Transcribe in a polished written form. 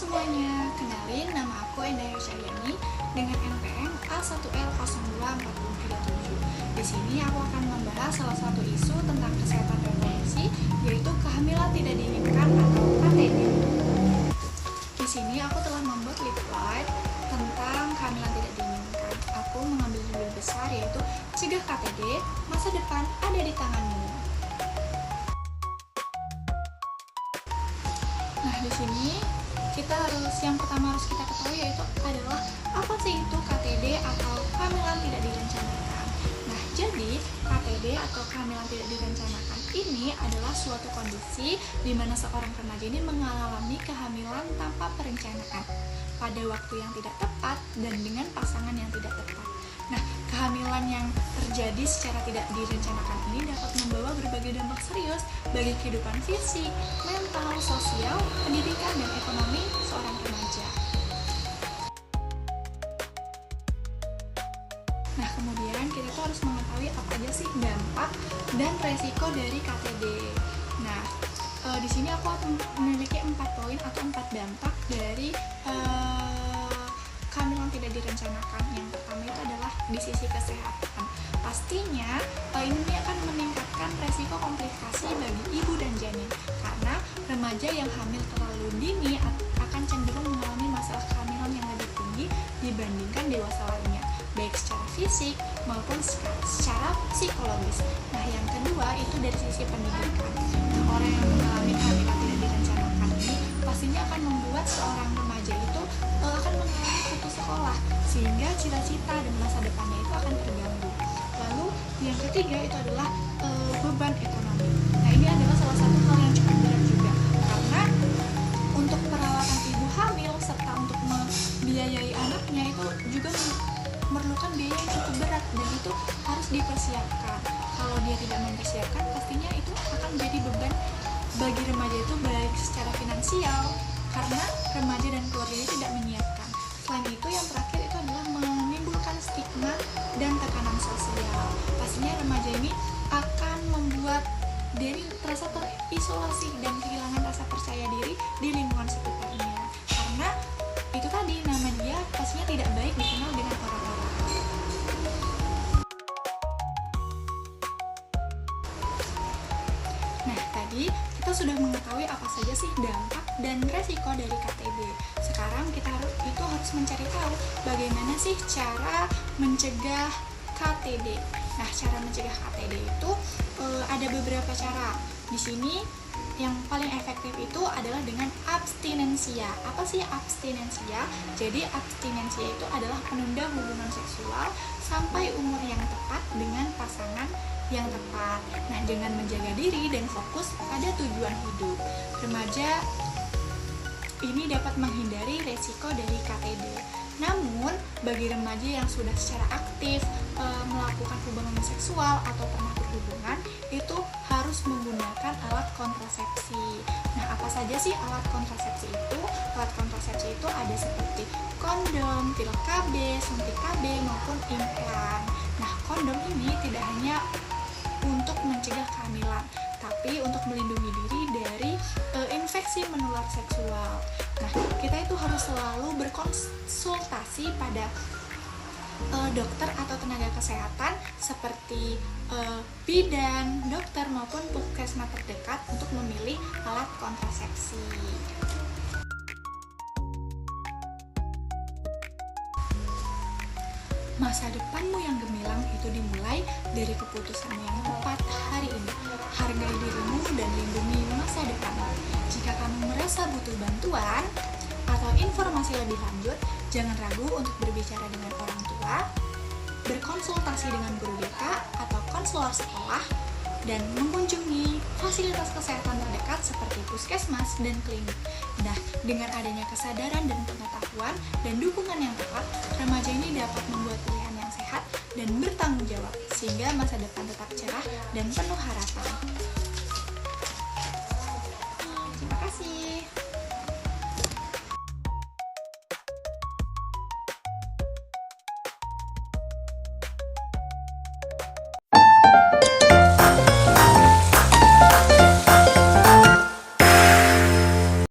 semuanya, kenalin nama aku Endah Yusyayani dengan NPM A1L024037. Di sini aku akan membahas salah satu isu tentang kesehatan reproduksi, yaitu kehamilan tidak diinginkan atau KTD. Di sini aku telah membuat lead slide tentang kehamilan tidak diinginkan. Aku mengambil judul besar yaitu Cegah KTD, Masa Depan Ada di Tanganmu. Nah, di sini yang pertama harus kita ketahui yaitu adalah apa sih itu KTD atau kehamilan tidak direncanakan. Nah, jadi KTD atau kehamilan tidak direncanakan ini adalah suatu kondisi di mana seorang remaja ini mengalami kehamilan tanpa perencanaan pada waktu yang tidak tepat dan dengan pasangan yang tidak tepat. Nah, kehamilan yang terjadi secara tidak direncanakan ini dapat membawa berbagai dampak serius bagi kehidupan fisik, mental, sosial, pendidikan, dan ekonomi seorang remaja. Nah, kemudian kita tuh harus mengetahui apa aja sih dampak dan resiko dari KTD. Nah, di sini aku akan memiliki 4 poin atau 4 dampak dari kehamilan tidak direncanakan. Yang pertama itu adalah di sisi kesehatan. Pastinya ini akan meningkatkan resiko komplikasi bagi ibu dan janin, karena remaja yang hamil terlalu dini akan cenderung mengalami masalah kehamilan yang lebih tinggi dibandingkan dewasa lainnya, baik secara fisik maupun secara psikologis. Nah, yang kedua itu dari sisi pendidikan. Nah, orang yang mengalami kehamilan tidak direncanakan ini pastinya akan membuat seorang remaja itu akan mengalami putus sekolah, sehingga cita-cita dan masa depannya itu akan terganggu. Lalu yang ketiga itu adalah beban ekonomi. Nah, ini adalah salah satu hal yang cukup berat juga, karena untuk perawatan ibu hamil serta untuk membiayai anaknya itu juga memerlukan biaya yang cukup berat, dan itu harus dipersiapkan. Kalau dia tidak mempersiapkan, pastinya itu akan menjadi beban bagi remaja itu, baik secara finansial, karena remaja dan keluarga ini tidak menyiapkan. Selain itu, yang terakhir itu adalah menimbulkan stigma dan tekanan sosial. Pastinya remaja ini akan membuat diri terasa terisolasi dan kehilangan rasa percaya diri di lingkungan sekitarnya, karena itu tadi, nama dia pastinya tidak baik dikenal dengan orang-orang. Nah, tadi kita sudah mengetahui apa saja sih dampak dan resiko dari KTD. Sekarang kita harus mencari tahu bagaimana sih cara mencegah KTD. Nah, cara mencegah KTD itu ada beberapa cara. Di sini yang paling efektif itu adalah dengan abstinensia. Apa sih abstinensia? Jadi abstinensia itu adalah menunda hubungan seksual sampai umur yang tepat dengan pasangan yang tepat. Nah, dengan menjaga diri dan fokus pada tujuan hidup, remaja ini dapat menghindari resiko dari KTD. Namun, bagi remaja yang sudah secara aktif melakukan hubungan seksual atau pernah berhubungan, itu harus menggunakan alat kontrasepsi. Nah, apa saja sih alat kontrasepsi itu? Alat kontrasepsi itu ada seperti kondom, pil KB, suntik KB, maupun implan. Nah, kondom ini tidak hanya untuk mencegah kehamilan, tapi untuk melindungi diri dari infeksi menular seksual. Nah, kita itu harus selalu berkonsultasi pada dokter atau tenaga kesehatan seperti bidan, dokter maupun puskesmas terdekat untuk memilih alat kontrasepsi. Masa depanmu yang gemilang itu dimulai dari keputusanmu yang tepat hari ini. Hargai dirimu dan lindungi masa depanmu. Jika kamu merasa butuh bantuan atau informasi lebih lanjut, jangan ragu untuk berbicara dengan orang tua, berkonsultasi dengan guru BK atau konselor sekolah, dan mengunjungi fasilitas kesehatan terdekat seperti puskesmas dan klinik. Nah, dengan adanya kesadaran dan pengetahuan dan dukungan yang tepat, remaja ini dapat membuat pilihan yang sehat dan bertanggung jawab, sehingga masa depan tetap cerah dan penuh harapan. Terima kasih.